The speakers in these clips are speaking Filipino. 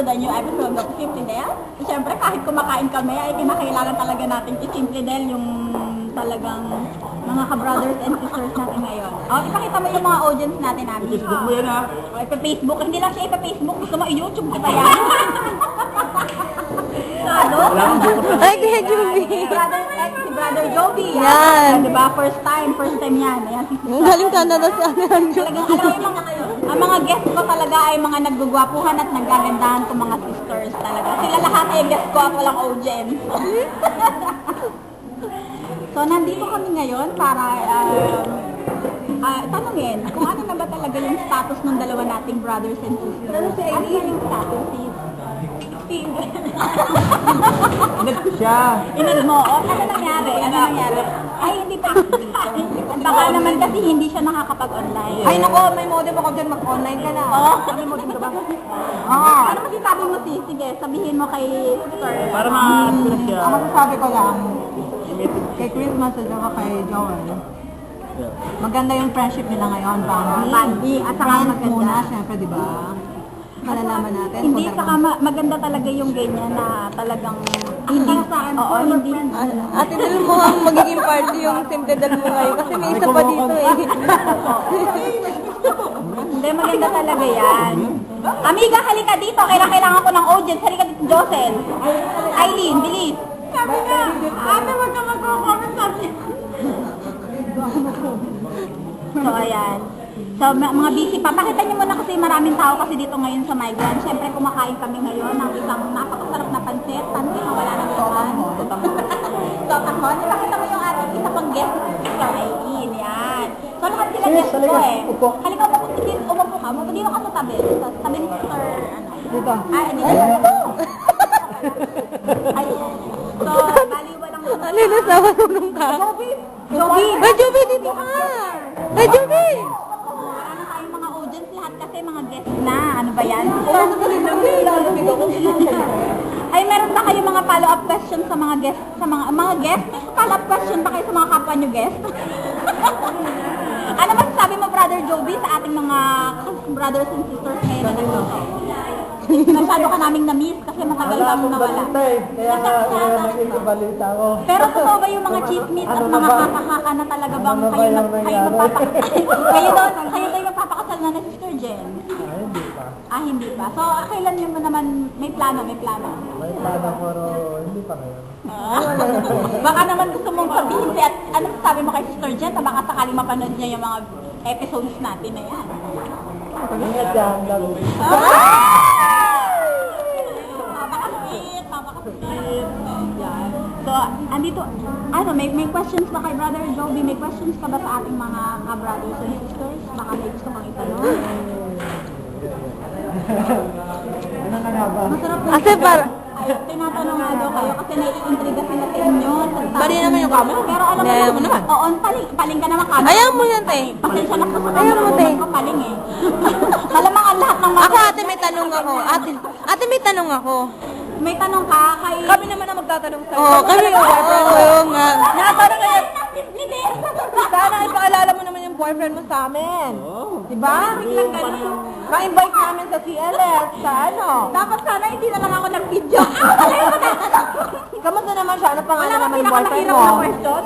to the new episode of Simple Del. Siyempre, kahit kumakain kami, ay kinakailangan talaga natin i-Simple Del yung talagang mga ka-brothers and sisters natin ngayon. Ipakita mo yung mga audience natin namin. Facebook mo yan ha? Ipa-Facebook. Hindi lang siya ipa-Facebook. Gusto mo i-YouTube kita yan. Ano? Ay, kaya Joby. Si Brother Joby. Yan. Diba? First time yan. Ayan. Galing ka na sa ano. Talagang alam mo ang mga guest ko talaga ay mga naggugwapuhan at nagagandahan ko mga sisters talaga. Sila lahat ay guest ko at walang audience. So, nandito kami ngayon para tanungin kung ano na ba talaga yung status ng dalawa nating brothers and sisters. Ano si Aileen? Yung status si Inad ko siya. Inad mo? Ano nangyari? Ay, hindi pa. Baka naman kasi hindi siya nakakapag-online. Ay, nako, may modem ako dyan. Mag-online ka na. May modem ka ba? Ah. Ano masasabi mo sige, sabihin mo kay Sir. Para ma-ano siya. Ang masasabi ko lang, kay Christmas at saka kay Joel, maganda yung friendship nila ngayon, Bandi. At saka Friends maganda. muna, syempre, di ba? Malalaman natin. Hindi, kung saka maganda talaga yung ganyan na talagang hindi saan. Oo, hindi. Ate Del mo ang magiging party yung Simple Del mo ngayon kasi may isa pa dito eh. Hindi, maganda talaga yan. Amiga, halika dito. Kailangan ko ng audience. Halika dito, Josel. Aileen, bilis. Sabi na, ate, wag ka mag-comment sa akin. So, ayan. So, mga busy pa. Pakita niyo muna kasi maraming tao kasi dito ngayon sa Migrant. Siyempre, kumakain kami ngayon ng isang napakasarap na pansit. Pansit na wala ng laman. Totahon. Pakita mo yung ating isa pang guest. So, Aileen, yan. So, lahat sila guest ko eh. Halika, umupo ka. Dito ka sa tabi. Sa tabi ni Sir, ano. Dito. Ay, dito. Ay, so, bali walang... Ano yung nasawa tulong ka? Joby! Ay, Joby, dito ka! Ay, Joby! Ano tayong mga audience lahat kasi mga guest na. Ano ba yan? Ay, meron ba kayo mga follow-up questions sa mga guest? Sa mga guest? May follow-up question ba kayo sa mga kapwa nyo guest? Ano ba sabi mo, Brother Joby, sa ating mga brothers and sisters ngayon na nandito? Masyado ka naming na-miss kasi matagal ka mong nawala. Kaya naging-balita ako. Pero totoo ba yung mga chismis at mga kakaka na talaga bang kayo daw yung papakasal na na Sister Jen? Hindi pa. Hindi pa. So, kailan yun mo naman may plano? May plano pero hindi pa ngayon. Baka naman gusto mong sabihin at ano sabi mo kay Sister Jen na baka sakaling mapanood niya yung mga episodes natin na yan. Ingat dyan, lalo. Papakasweet. Yan. So, andito, may questions ba kay Brother Joby? May questions ka ba sa ating mga ka-brothers and sisters? Baka may gusto kang itanong? Ano na nga ba? Masarap na. Ate, para... Ay, tinatanong nga daw kayo kasi naiintriga sila sa inyo. Bali naman yung camera. Pero alam Hindi, ayaw mo naman. Oo, paling ka naman camera. Ayaw mo yan, te. Pasensya na po sa Ayaw mo, te. ko paling eh. Malamang ang lahat ng mga... Ako, ate, may tanong ako. Ate, may tanong ako. May tanong ka kay... Kami naman ang magtatanong sa'yo. Oo, kami. Oo nga. Nakatanong kayo. Sana ipaalala mo naman yung boyfriend mo sa amin. Diba? Ma-invite namin sa CLS, sa ano. Dapat sana hindi na lang ako nag-video. Kamusta naman siya? Ano pangalan Wala naman kang yung boyfriend pinakamahirap mo? na question.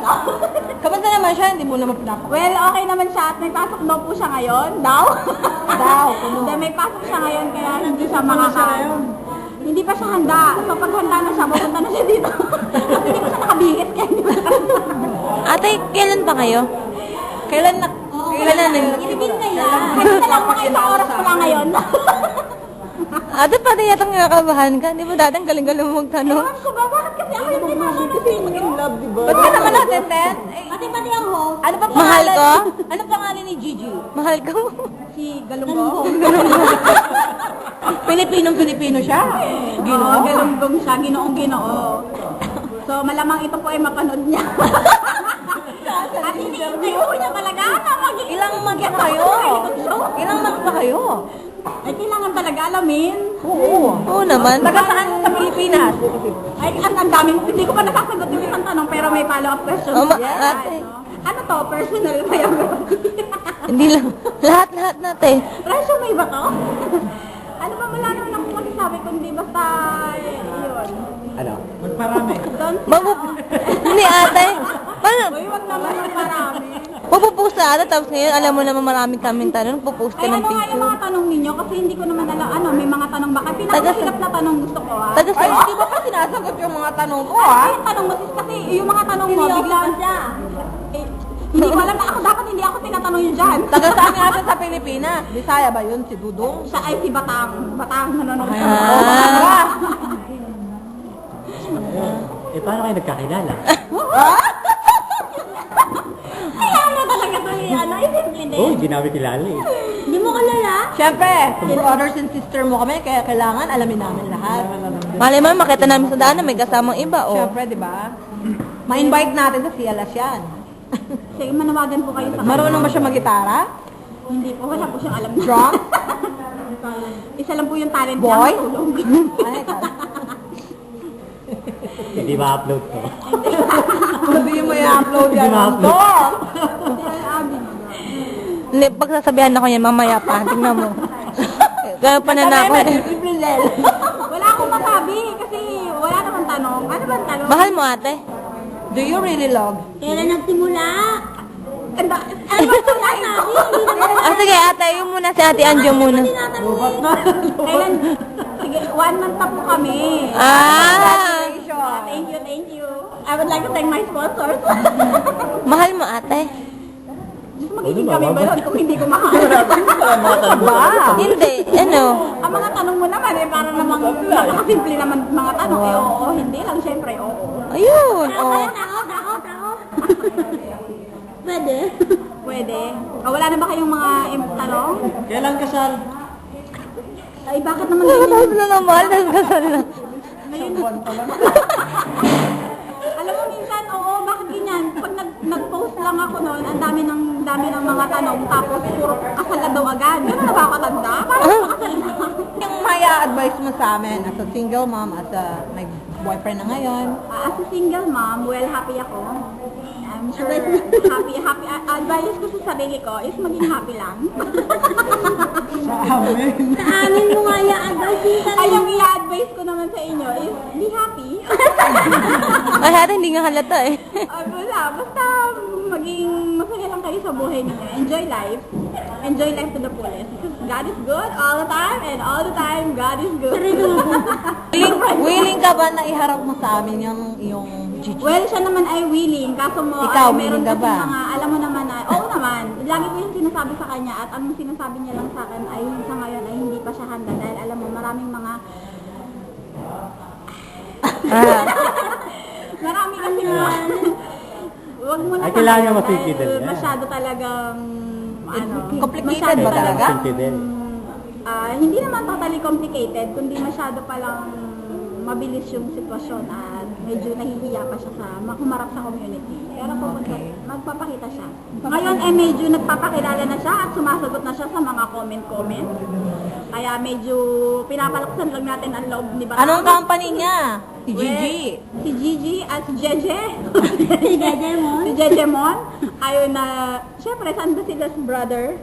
Kamusta naman siya? Hindi mo naman pinapakita. Well, okay naman siya at may pasok daw po siya ngayon. Daw? Hindi, may pasok siya ngayon kaya hindi siya makakain. Hindi pa siya handa. So pag handa na siya, pupunta na siya dito. Kasi hindi pa siya nakabihis kaya hindi pa siya. Ate, kailan pa kayo? Kailan na? Kailan na? Ilibin na yan. Kasi na lang mga isang oras pa lang ngayon. Ate, pati yatang nakakabahan ka. Di ba dati ang galing-galing mo magtanong? Ewan ko ba? Bakit kasi ako yung In love, di ba? Ba't ka naman natin, Ten? Pati ang host. Ano pa Mahal pangalan? ko? Ano pangalan ni Gigi? Mahal ko. Si Galunggong. Pilipinong-Pilipino siya. Ginoo. Galunggong siya. Ginoong-ginoo. So, malamang ito po ay mapanood niya. At ini-interview niya talaga. Ilang months na kayo? Ilang months na kayo? Ay, kailangan talaga alamin. Oo naman. Taga saan sa Pilipinas? Ay, ang daming, hindi ko pa nasasagot yung isang tanong, pero may follow-up question. Ate. Ano to? Personal biography? Hindi lang. Lahat natin. Resume ba to? Ano ba, wala naman akong masasabi kundi basta, yun. Ano? Magparami. Don't Hindi ate. Paano? Uy, wag naman ng marami. Pupupost na ate, tapos ngayon alam mo naman maraming kaming tanong, pupost ka Ay, ng ano nga yung picture. mga tanong ninyo? Kasi hindi ko naman alam, may mga tanong baka pinakamahirap na tanong gusto ko, ha? Taga sa... Ay, di ba pa sinasagot yung mga tanong ko, Ay, yung tanong mo, sis, kasi yung mga tanong mo, bigla siya. Hindi ko alam na ako, dapat hindi ako tinatanong yun dyan. Taga saan nga siya sa Pilipinas? Bisaya ba yun? Si Dudong? Siya ay si Batang. Batang nanonood sa Ah. Paano kayo nagkakilala? Kaya mo talaga ito isimple din. Hindi namin kilala eh. Hindi mo kalala? Siyempre, brothers and sister mo kami, kaya kailangan alamin namin lahat. Malay mo, makita namin sa daan na may kasamang iba, oh. Siyempre, di ba? Ma-invite natin sa CLS yan. Sige, manawagan po kayo sa kanya. Marunong ba siya mag-gitara? Hindi po, wala po siyang alam. Drum? Isa lang po yung talent Boy? niya. Matulog. Ay, Hindi ma-upload to. hindi mo i-upload yan. Hindi ma-upload. Hindi, pagsasabihan ako yan, mamaya pa. Tingnan mo. Kaya pananako. Wala akong masabi kasi wala naman tanong. Ano ba ang tanong? Mahal mo ate? Do you really love? Kailan nagsimula? Ano ba nabi? Ah, sige ate, yung muna si ate Anjo muna. Kailan? Sige, 1 month na po kami. Ah! Thank you. I would like to thank my sponsors. Mahal mo ate? Magiging kami ba yun kung hindi ko mahal? Hindi, ano? Ang mga tanong mo naman para namang napakasimple naman mga tanong. Oo, hindi lang, syempre, oo. Ayun, oh. Pwede? Pwede. Wala na ba kayong mga tanong? Kailan kasal? Ay, bakit naman ganyan? Tapos na naman, tapos kasal na. Ngayon, alam mo minsan, oo, bakit ganyan? Pag nag-post lang ako noon, ang dami ng mga tanong, tapos puro kasal na daw agad. Gano'n na ba ako tanda? Parang kasal na. Yung may advice mo sa amin as a single mom, as a may boyfriend na ngayon? As a single mom, well, happy ako. I'm sure happy. Advice ko sa sarili ko is maging happy lang. Sa amin mo nga i-advise. Ay, yung i-advise ko naman sa inyo is be happy. Ay, ate, hindi nga halata eh. Wala, basta maging masaya lang kayo sa buhay ninyo. Enjoy life. Enjoy life to the fullest. Because God is good all the time, and all the time, God is good. Willing ka ba na iharap mo sa amin yung Gigi? Well, siya naman ay willing. Kaso mo, Ikaw, ay, meron willing ka kasi ba? mga, alam mo naman na, oo naman, lagi ko yung sinasabi sa kanya at ang sinasabi niya lang sa akin ay sa ngayon ay hindi pa siya handa dahil alam mo, maraming mga, marami kasi mga, wag mo na Ay, kailangan tayo, mapipidal dahil yan. masyado talagang, Complicated masyado ba talaga? Complicated. hindi naman totally complicated, kundi masyado palang mabilis yung sitwasyon at medyo nahihiya pa siya sa humarap sa community. Pero magpapakita siya. Ngayon ay medyo nagpapakilala na siya at sumasagot na siya sa mga comment. Kaya medyo pinapalaksan lang natin ang loob ni Batang. Anong company niya? Si Gigi. Si Gigi at si Jeje. Si Jejemon. Si Jejemon. Ayun na, syempre, saan ba sila brother?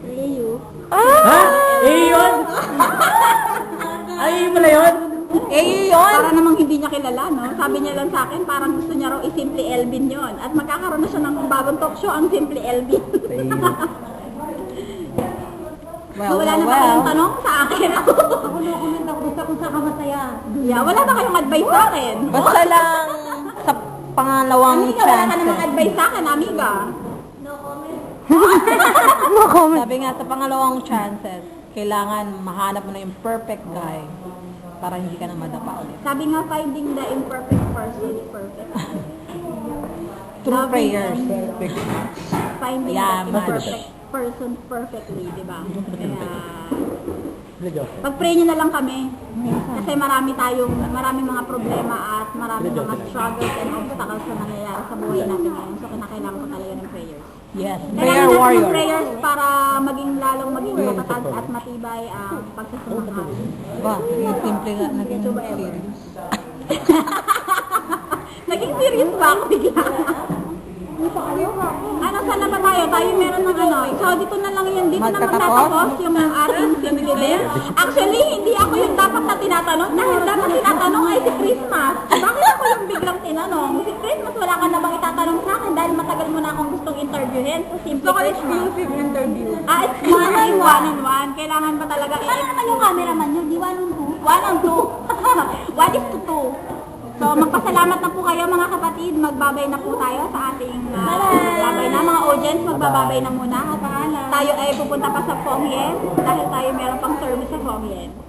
Leo. Ha? Yun? Ay, yun pala yun? Yun! Para namang hindi niya kilala, no? Sabi niya lang sa akin, parang gusto niya raw i-Simple Elvin yon. At magkakaroon na siya ng bagong talk show, ang Simple Elvin. Wala na ba kayong tanong sa akin? Ako comment ako basta kung saan ka masaya. Yeah, wala ba kayong advice sa akin? Basta lang sa pangalawang Amiga, wala ka chance. namang advice sa akin, amiga. No comment. Sabi nga, sa pangalawang chances, kailangan mahanap mo na yung perfect guy para hindi ka na madapa ulit. Sabi nga, finding the imperfect person is perfect. Through Loving prayers. and Finding Yeah, the imperfect person perfectly, di ba? Kaya, Diyos. pag-pray niyo na lang kami. Kasi maraming mga problema at maraming mga struggles and obstacles na nangyayari sa buhay natin ngayon. So, kinakailangan ko talaga ng prayers. Yes, prayer Kailangan natin ng warrior. prayers para lalong maging matatag at matibay ang pagsasamahan. Ba, yung simple nga naging Ito ba ever? serious. Naging serious ba ako bigla? Ano, saan na ba tayo? Tayo meron ng ano. So, dito na lang yan. Dito na Magtatapos? magtatapos yung ating simple. Actually, hindi ako ako yung dapat na tinatanong? Dahil dapat tinatanong ay si Christmas. Bakit ako yung biglang tinanong? Si Christmas, wala ka na bang itatanong sa akin dahil matagal mo na akong gustong interviewin. So, simple Christmas. interview. It's more like one-on-one. Kailangan ba talaga Paano naman yung cameraman nyo? Di one on two? One on two. One is to two. So, magpasalamat na po kayo mga kapatid. Magbabay na po tayo sa ating babay na. Mga audience, magbababay na muna. At tayo ay pupunta pa sa Phongyen dahil tayo meron pang service sa Phongyen.